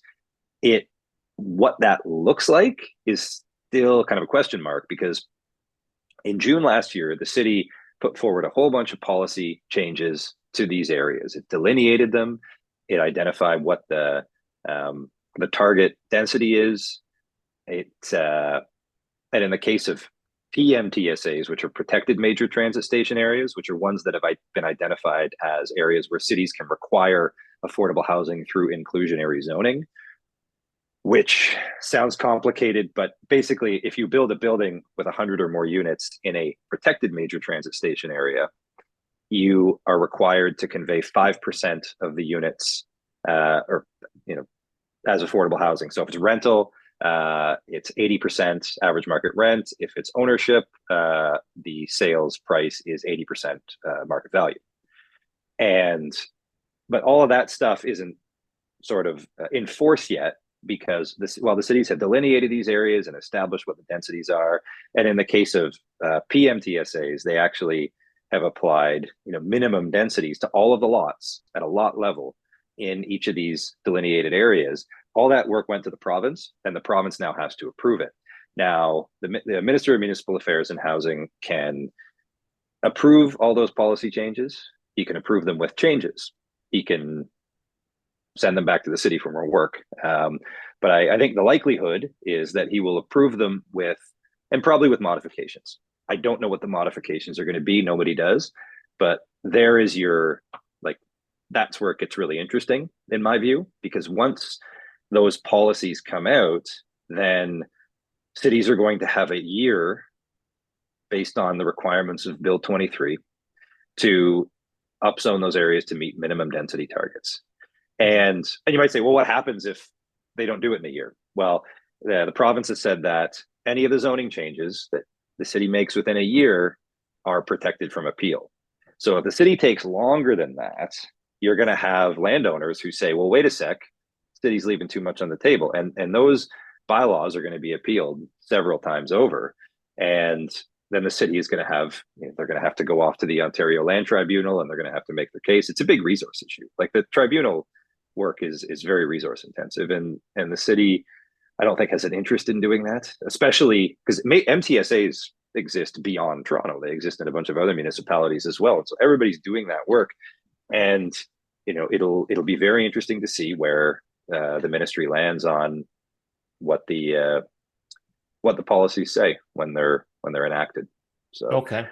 What that looks like is still kind of a question mark, because in June last year, the city put forward a whole bunch of policy changes to these areas. It delineated them. It identified what the target density is. And in the case of PMTSAs, which are protected major transit station areas, which are ones that have been identified as areas where cities can require affordable housing through inclusionary zoning, which sounds complicated, but basically, if you build a building with 100 or more units in a protected major transit station area, you are required to convey 5% of the units, as affordable housing. So if it's rental, it's 80% average market rent. If it's ownership, the sales price is 80% market value. But all of that stuff isn't sort of in force yet, because the cities have delineated these areas and established what the densities are. And in the case of PMTSAs, they actually have applied minimum densities to all of the lots at a lot level in each of these delineated areas. All that work went to the province, and the province now has to approve it. Now, the Minister of Municipal Affairs and Housing can approve all those policy changes. He can approve them with changes. He can send them back to the city for more work. But I think the likelihood is that he will approve them and probably with modifications. I don't know what the modifications are going to be. Nobody does. But there is that's where it gets really interesting, in my view, because once those policies come out, then cities are going to have a year based on the requirements of Bill 23 to upzone those areas to meet minimum density targets. And you might say, well, what happens if they don't do it in a year? Well, the province has said that any of the zoning changes that the city makes within a year are protected from appeal. So if the city takes longer than that, you're going to have landowners who say, well, wait a sec, city's leaving too much on the table. And those bylaws are going to be appealed several times over. And then the city is going to they're going to have to go off to the Ontario Land Tribunal, and they're going to have to make their case. It's a big resource issue. Like, the tribunal work is very resource intensive, and the city, I don't think, has an interest in doing that, especially because MTSAs exist beyond Toronto. They exist in a bunch of other municipalities as well. And so everybody's doing that work. And, it'll be very interesting to see where the ministry lands on what the what the policies say when they're enacted. So Okay.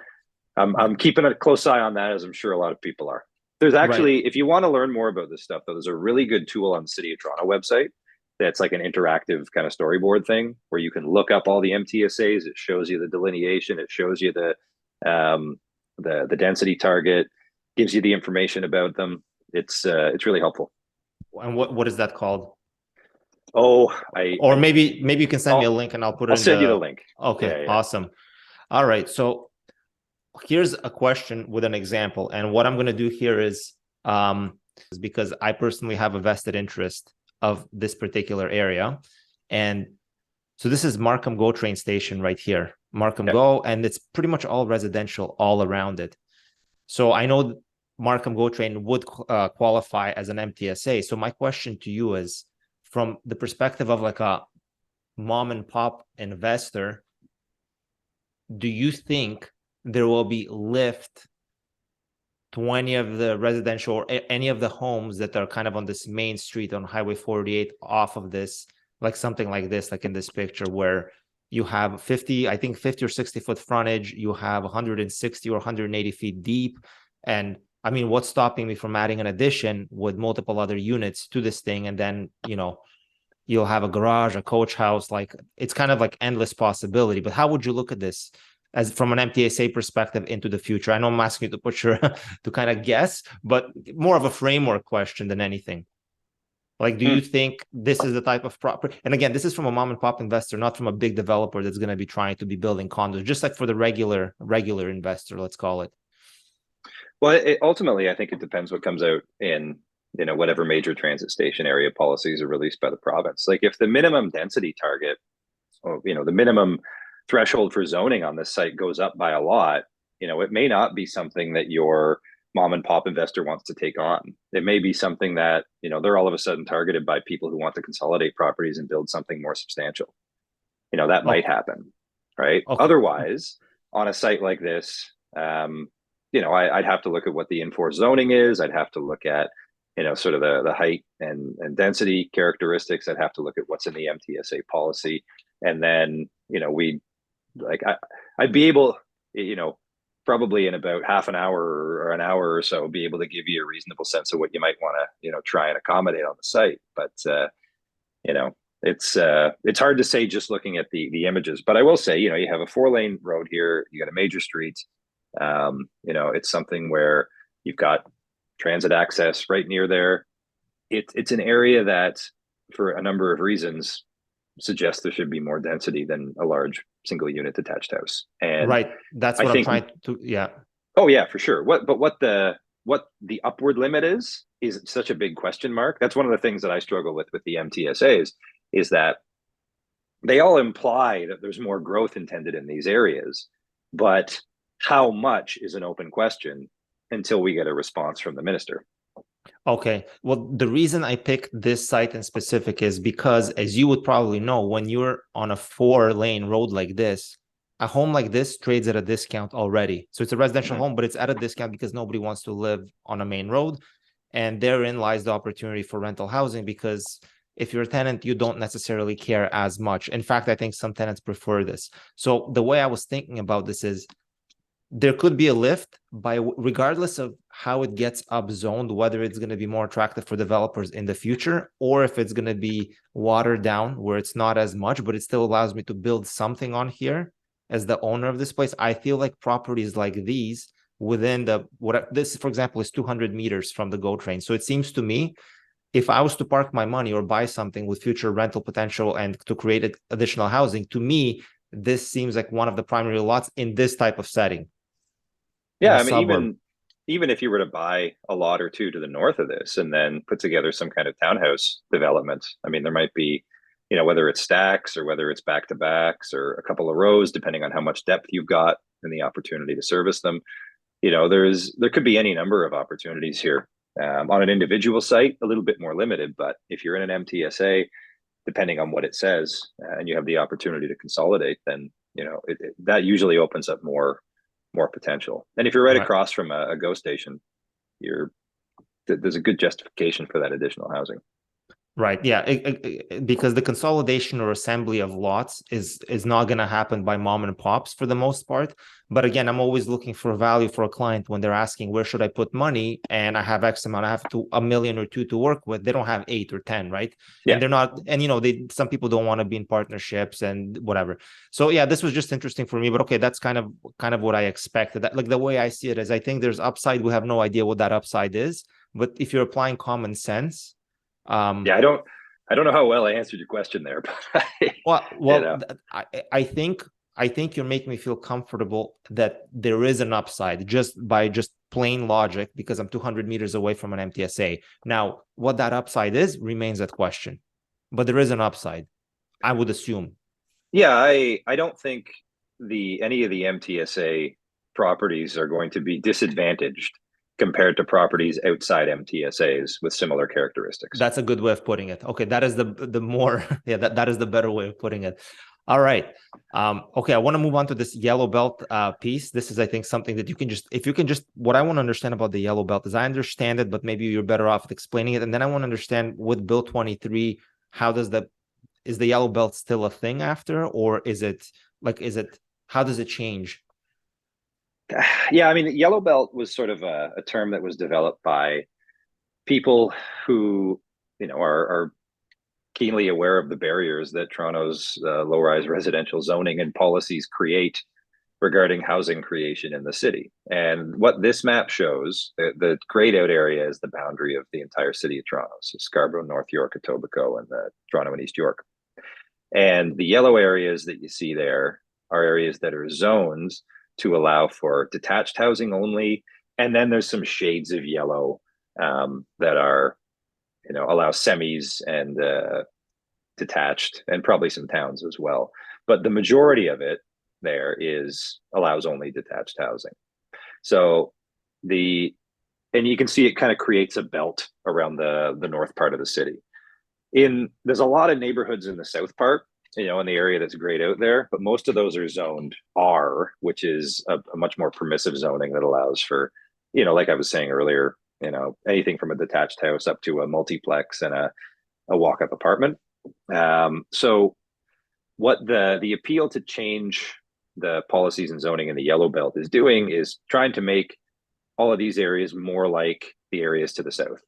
I'm keeping a close eye on that, as I'm sure a lot of people are. There's Right. actually, if you want to learn more about this stuff, though, there's a really good tool on the City of Toronto website that's like an interactive kind of storyboard thing where you can look up all the MTSAs. It shows you the delineation. It shows you the density target, gives you the information about them. It's really helpful. And what is that called? Oh, Or maybe you can send me a I'll link and I'll put it I'll in send you the the. link. Okay, Yeah, yeah. awesome. All right. So here's a question with an example. And what I'm going to do here is because I personally have a vested interest of this particular area. And so this is Markham GO train station right here, Markham Okay. GO, and it's pretty much all residential all around it. So I know Markham GO train would qualify as an MTSA. So my question to you is, from the perspective of like a mom and pop investor, do you think there will be lift to any of the residential or any of the homes that are kind of on this main street on Highway 48 off of this, like something like this, like in this picture where you have 50, I think 50 or 60 foot frontage, you have 160 or 180 feet deep. And I mean, what's stopping me from adding an addition with multiple other units to this thing? And then, you'll have a garage, a coach house, like it's kind of like endless possibility. But how would you look at this as from an MTSA perspective into the future? I know I'm asking you to put your to kind of guess, but more of a framework question than anything. Like, do you Hmm. think this is the type of property? And again, this is from a mom and pop investor, not from a big developer that's going to be trying to be building condos, just like for the regular investor, let's call it. Well, ultimately, I think it depends what comes out in whatever major transit station area policies are released by the province. Like if the minimum density target, or the minimum threshold for zoning on this site goes up by a lot, it may not be something that your mom and pop investor wants to take on. It may be something that they're all of a sudden targeted by people who want to consolidate properties and build something more substantial. That might Okay. happen, right? Okay. Otherwise, on a site like this, I'd have to look at what the in-force zoning is. I'd have to look at, sort of the height and density characteristics. I'd have to look at what's in the MTSA policy, and then I'd be able, probably in about half an hour or an hour or so, be able to give you a reasonable sense of what you might want to, try and accommodate on the site. But you know, it's hard to say just looking at the images. But I will say, you have a 4-lane road here. You got a major street. It's something where you've got transit access right near there. It's an area that, for a number of reasons, suggests there should be more density than a large single unit detached house. And Right. That's I what I'm think, trying to, yeah. oh yeah, for sure. What the upward limit is such a big question mark. That's one of the things that I struggle with the MTSAs, is that they all imply that there's more growth intended in these areas, but how much is an open question until we get a response from the minister. Okay. Well, the reason I picked this site in specific is because, as you would probably know, when you're on a 4-lane road like this, a home like this trades at a discount already. So it's a residential Mm-hmm. home, but it's at a discount because nobody wants to live on a main road. And therein lies the opportunity for rental housing, because if you're a tenant, you don't necessarily care as much. In fact, I think some tenants prefer this. So the way I was thinking about this is, there could be a lift by, regardless of how it gets upzoned, whether it's going to be more attractive for developers in the future, or if it's going to be watered down where it's not as much, but it still allows me to build something on here as the owner of this place. I feel like properties like these within this, for example, is 200 meters from the GO train. So it seems to me, if I was to park my money or buy something with future rental potential and to create additional housing, to me, this seems like one of the primary lots in this type of setting in Yeah, a I mean, suburb. even if you were to buy a lot or two to the north of this and then put together some kind of townhouse development, I mean, there might be, whether it's stacks or whether it's back to backs or a couple of rows, depending on how much depth you've got and the opportunity to service them. There could be any number of opportunities here. On an individual site, a little bit more limited, but if you're in an MTSA, depending on what it says, and you have the opportunity to consolidate, then that usually opens up more potential. And if you're right Right. across from a GO station, there's a good justification for that additional housing. Right. Yeah. Because the consolidation or assembly of lots is not going to happen by mom and pops for the most part. But again, I'm always looking for value for a client when they're asking where should I put money, and I have X amount, I have a million or two to work with. They don't have 8 or 10, right? Yeah. And they're not, and some people don't want to be in partnerships and whatever. So yeah, this was just interesting for me. But okay, that's kind of what I expected. That, like, the way I see it is, I think there's upside. We have no idea what that upside is, but if you're applying common sense. Yeah, I don't know how well I answered your question there, but Well, I think you're making me feel comfortable that there is an upside just by just plain logic, because I'm 200 meters away from an MTSA. Now, what that upside is remains at question, but there is an upside, I would assume. yeah, I don't think any of the MTSA properties are going to be disadvantaged compared to properties outside MTSAs with similar characteristics. That's a good way of putting it. Okay, that is the more yeah, that is the better way of putting it. All right. Okay, I want to move on to this yellow belt piece. This is, I think, something that if you can just, what I want to understand about the yellow belt is, I understand it, but maybe you're better off at explaining it. And then I want to understand with Bill 23, is the yellow belt still a thing after, or how does it change? Yeah, I mean, yellow belt was sort of a term that was developed by people who, are keenly aware of the barriers that Toronto's low-rise residential zoning and policies create regarding housing creation in the city. And what this map shows, the grayed out area is the boundary of the entire city of Toronto. So Scarborough, North York, Etobicoke, and the Toronto and East York. And the yellow areas that you see there are areas that are zones to allow for detached housing only. And then there's some shades of yellow that are, allow semis and detached, and probably some towns as well. But the majority of it there allows only detached housing. So and you can see it kind of creates a belt around the north part of the city. There's a lot of neighborhoods in the south part, in the area that's grayed out there, but most of those are zoned R, which is a much more permissive zoning that allows for, like I was saying earlier, anything from a detached house up to a multiplex and a walk-up apartment. So what the appeal to change the policies and zoning in the yellow belt is doing is trying to make all of these areas more like the areas to the south,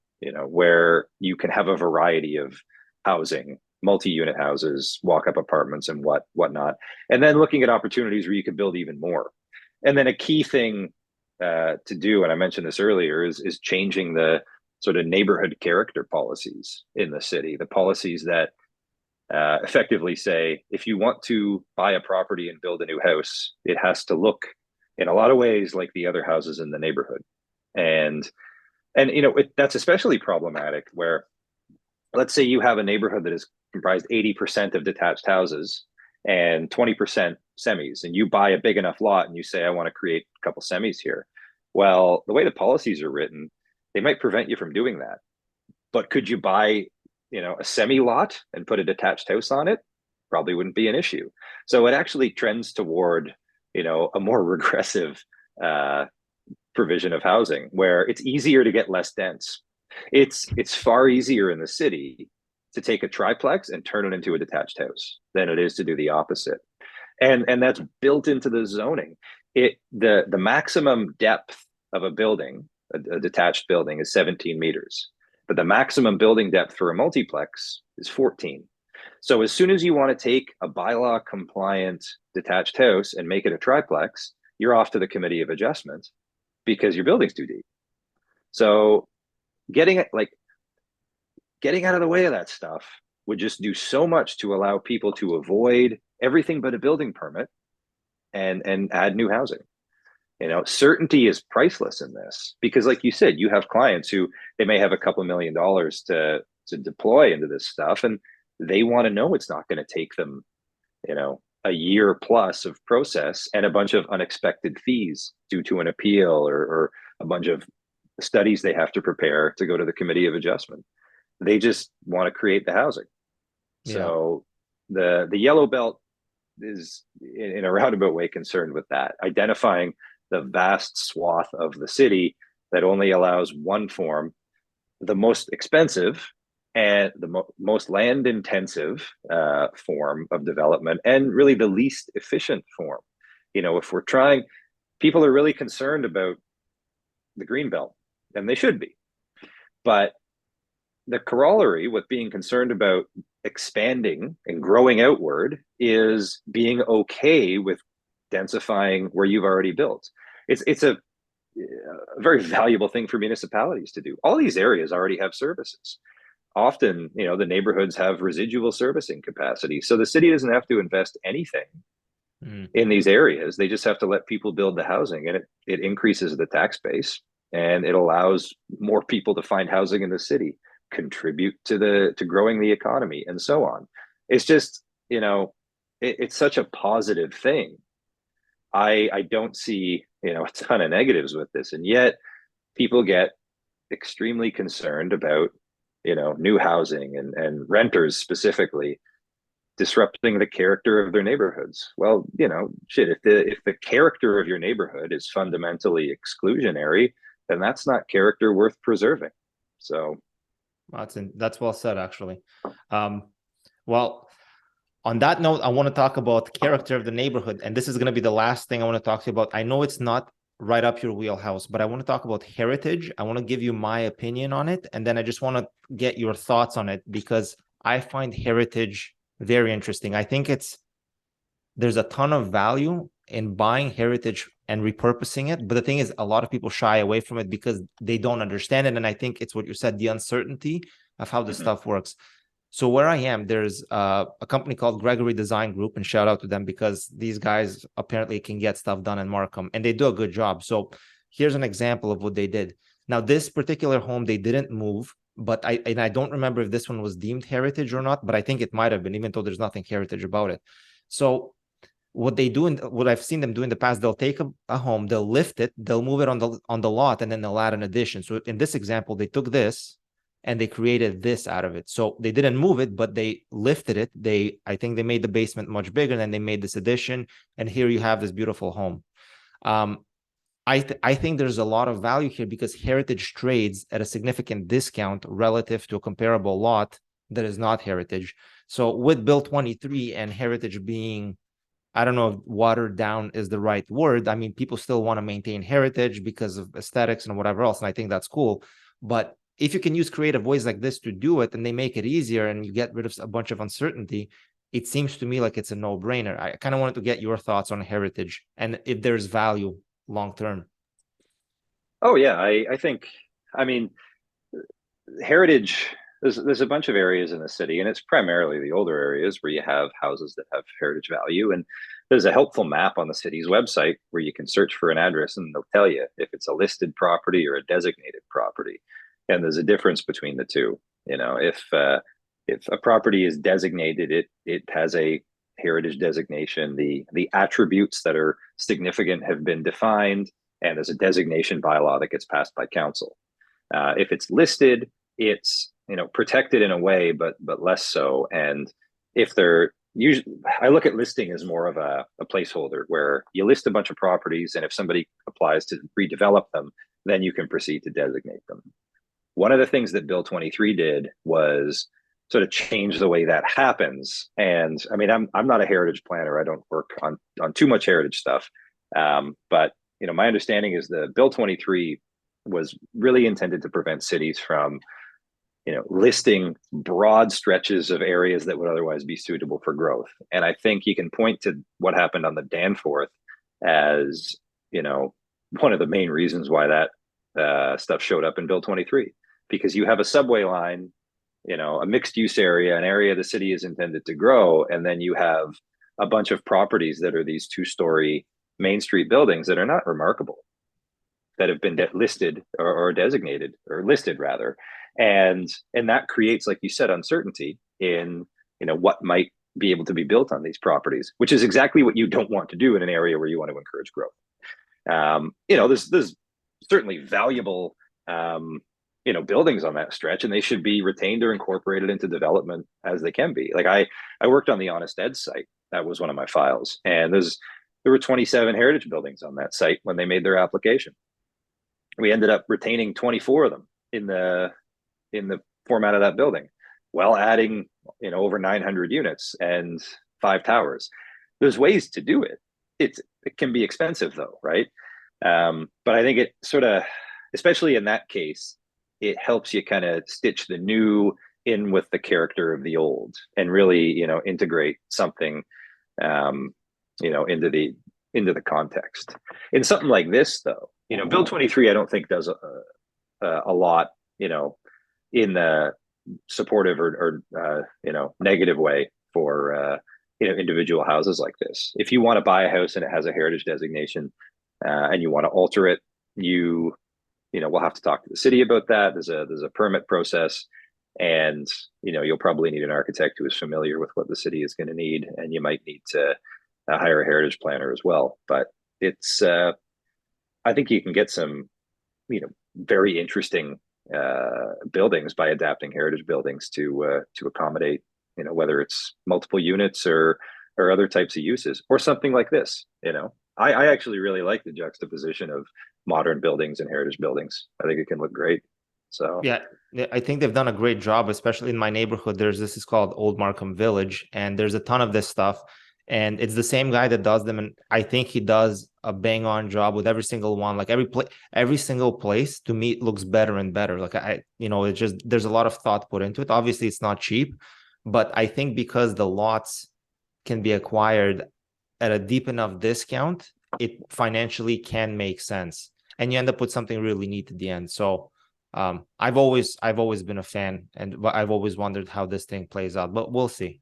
where you can have a variety of housing, multi-unit houses, walk-up apartments, and whatnot, and then looking at opportunities where you could build even more. And then a key thing to do, and I mentioned this earlier, is changing the sort of neighborhood character policies in the city, the policies that effectively say, if you want to buy a property and build a new house, it has to look in a lot of ways like the other houses in the neighborhood. And that's especially problematic where, let's say you have a neighborhood that is comprised 80% of detached houses and 20% semis, and you buy a big enough lot and you say, I want to create a couple semis here. Well, the way the policies are written, they might prevent you from doing that. But could you buy, a semi lot and put a detached house on it? Probably wouldn't be an issue. So it actually trends toward, a more regressive provision of housing where it's easier to get less dense. It's far easier in the city to take a triplex and turn it into a detached house than it is to do the opposite. And that's built into the zoning. The maximum depth of a building, a detached building, is 17 meters, but the maximum building depth for a multiplex is 14. So as soon as you want to take a bylaw compliant detached house and make it a triplex, you're off to the committee of adjustment because your building's too deep. So getting out of the way of that stuff would just do so much to allow people to avoid everything but a building permit and add new housing. Certainty is priceless in this because, like you said, you have clients who they may have a couple $1 million to deploy into this stuff, and they want to know it's not going to take them, a year plus of process and a bunch of unexpected fees due to an appeal or a bunch of studies they have to prepare to go to the committee of adjustment. They just want to create the housing. Yeah. So the yellow belt is in a roundabout way concerned with that, identifying the vast swath of the city that only allows one form, the most expensive, and the most land intensive form of development, and really the least efficient form. If we're trying, people are really concerned about the green belt, and they should be. But the corollary with being concerned about expanding and growing outward is being okay with densifying where you've already built. It's a very valuable thing for municipalities to do. All these areas already have services. Often, the neighborhoods have residual servicing capacity. So the city doesn't have to invest anything in these areas. They just have to let people build the housing, and it increases the tax base, and it allows more people to find housing in the city, contribute to growing the economy, and so on. It's just, it's such a positive thing. I don't see, a ton of negatives with this, and yet people get extremely concerned about, new housing and renters specifically disrupting the character of their neighborhoods. Well, shit, if the character of your neighborhood is fundamentally exclusionary, then that's not character worth preserving. So that's well said, actually. Well, on that note, I want to talk about character of the neighborhood, and this is going to be the last thing I want to talk to you about. I know it's not right up your wheelhouse, but I want to talk about heritage. I want to give you my opinion on it, and then I just want to get your thoughts on it, because I find heritage very interesting. I think there's a ton of value in buying heritage and repurposing it, but the thing is, a lot of people shy away from it because they don't understand it. And I think it's what you said, the uncertainty of how this stuff works. So where I am, there's a company called Gregory Design Group, and shout out to them because these guys apparently can get stuff done in Markham, and they do a good job. So here's an example of what they did. Now, this particular home, they didn't move, but I don't remember if this one was deemed heritage or not, but I think it might have been, even though there's nothing heritage about it. So what they do, and what I've seen them do in the past, they'll take a home, they'll lift it, they'll move it on the lot, and then they'll add an addition. So in this example, they took this and they created this out of it. So they didn't move it, but they lifted it. I think they made the basement much bigger, and then they made this addition, and here you have this beautiful home. I think there's a lot of value here because heritage trades at a significant discount relative to a comparable lot that is not heritage. So with Bill 23 and heritage being, I don't know if watered down is the right word. I mean, people still want to maintain heritage because of aesthetics and whatever else, and I think that's cool. But if you can use creative ways like this to do it, and they make it easier, and you get rid of a bunch of uncertainty, it seems to me like it's a no-brainer. I kind of wanted to get your thoughts on heritage and if there's value long-term. Oh yeah, I think, I mean, heritage, there's a bunch of areas in the city, and it's primarily the older areas where you have houses that have heritage value. And there's a helpful map on the city's website where you can search for an address, and they'll tell you if it's a listed property or a designated property. And there's a difference between the two. If a property is designated, it has a heritage designation. The attributes that are significant have been defined, and there's a designation bylaw that gets passed by council. If it's listed, it's protected in a way, but less so. And if they're usually, I look at listing as more of a placeholder where you list a bunch of properties, and if somebody applies to redevelop them, then you can proceed to designate them. One of the things that Bill 23 did was sort of change the way that happens. And I mean, I'm not a heritage planner. I don't work on too much heritage stuff. But my understanding is that Bill 23 was really intended to prevent cities from listing broad stretches of areas that would otherwise be suitable for growth. And I think you can point to what happened on the Danforth as one of the main reasons why that stuff showed up in Bill 23, because you have a subway line, a mixed use area, an area the city is intended to grow, and then you have a bunch of properties that are these 2-story Main Street buildings that are not remarkable, that have been listed or designated, or listed rather. And that creates, like you said, uncertainty in what might be able to be built on these properties, which is exactly what you don't want to do in an area where you want to encourage growth. There's certainly valuable buildings on that stretch, and they should be retained or incorporated into development as they can be. Like I worked on the Honest Ed site. That was one of my files, and there were 27 heritage buildings on that site when they made their application. We ended up retaining 24 of them in the format of that building. well, adding, over 900 units and 5 towers. There's ways to do it. It can be expensive though, right? But I think it sort of, especially in that case, it helps you kind of stitch the new in with the character of the old, and really, integrate something, into the context. In something like this, though, Bill 23, I don't think does a lot, in the supportive or negative way for individual houses like this. If you want to buy a house and it has a heritage designation, and you want to alter it, we'll have to talk to the city about that. There's a permit process, and you'll probably need an architect who is familiar with what the city is going to need, and you might need to hire a heritage planner as well. But it's I think you can get some very interesting buildings by adapting heritage buildings to accommodate whether it's multiple units or other types of uses, or something like this. I actually really like the juxtaposition of modern buildings and heritage buildings. I think it can look great. So yeah, I think they've done a great job, especially in my neighborhood. This is called Old Markham Village, and there's a ton of this stuff. And it's the same guy that does them, and I think he does a bang on job with every single one. Like every single place to me looks better and better. Like it's just, there's a lot of thought put into it. Obviously, it's not cheap, but I think because the lots can be acquired at a deep enough discount, it financially can make sense, and you end up with something really neat at the end. So I've always been a fan, and I've always wondered how this thing plays out, but we'll see.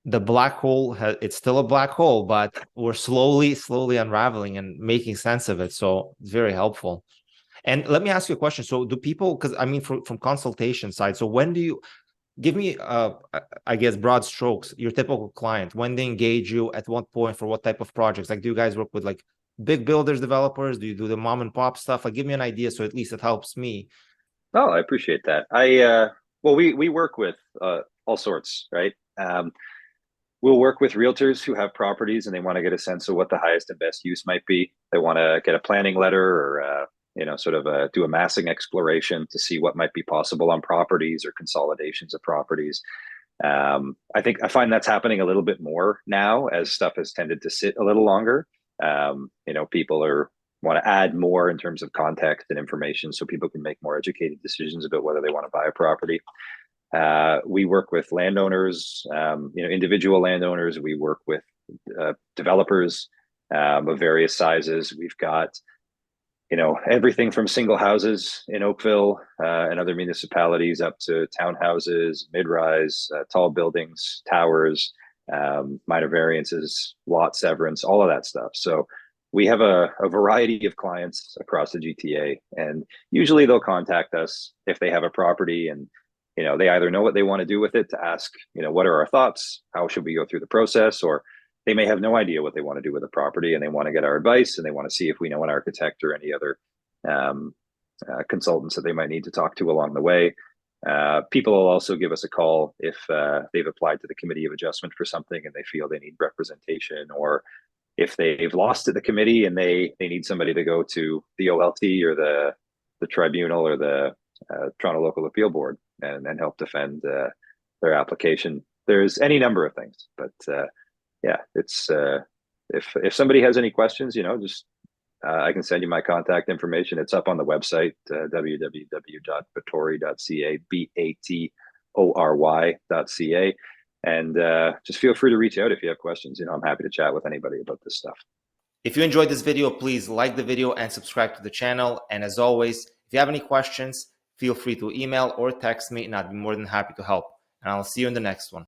The black hole, it's still a black hole, but we're slowly unraveling and making sense of it. So it's very helpful. And let me ask you a question. So do people, because I mean, from consultation side, so when do you give me, I guess, broad strokes, your typical client, when they engage you, at what point, for what type of projects? Like, do you guys work with like big builders, developers? Do you do the mom and pop stuff? Like, give me an idea, so at least it helps me. Oh, I appreciate that. Well, we work with all sorts, right? We'll work with realtors who have properties and they want to get a sense of what the highest and best use might be. They want to get a planning letter, or do a massing exploration to see what might be possible on properties or consolidations of properties. I find that's happening a little bit more now as stuff has tended to sit a little longer. People want to add more in terms of context and information so people can make more educated decisions about whether they want to buy a property. We work with landowners, individual landowners. We work with developers of various sizes. We've got, everything from single houses in Oakville and other municipalities up to townhouses, mid-rise, tall buildings, towers, minor variances, lot severance, all of that stuff. So we have a variety of clients across the GTA, and usually they'll contact us if they have a property and they either know what they want to do with it, to ask, what are our thoughts? How should we go through the process? Or they may have no idea what they want to do with the property and they want to get our advice, and they want to see if we know an architect or any other consultants that they might need to talk to along the way. People will also give us a call if they've applied to the Committee of Adjustment for something and they feel they need representation, or if they've lost at the committee and they need somebody to go to the OLT or the tribunal or the Toronto Local Appeal Board and help defend their application. There's any number of things, but it's if somebody has any questions, just I can send you my contact information. It's up on the website, www.batory.ca, BATORY.ca, and just feel free to reach out if you have questions. I'm happy to chat with anybody about this stuff. If you enjoyed this video, please like the video and subscribe to the channel. And as always, if you have any questions, feel free to email or text me, and I'd be more than happy to help. And I'll see you in the next one.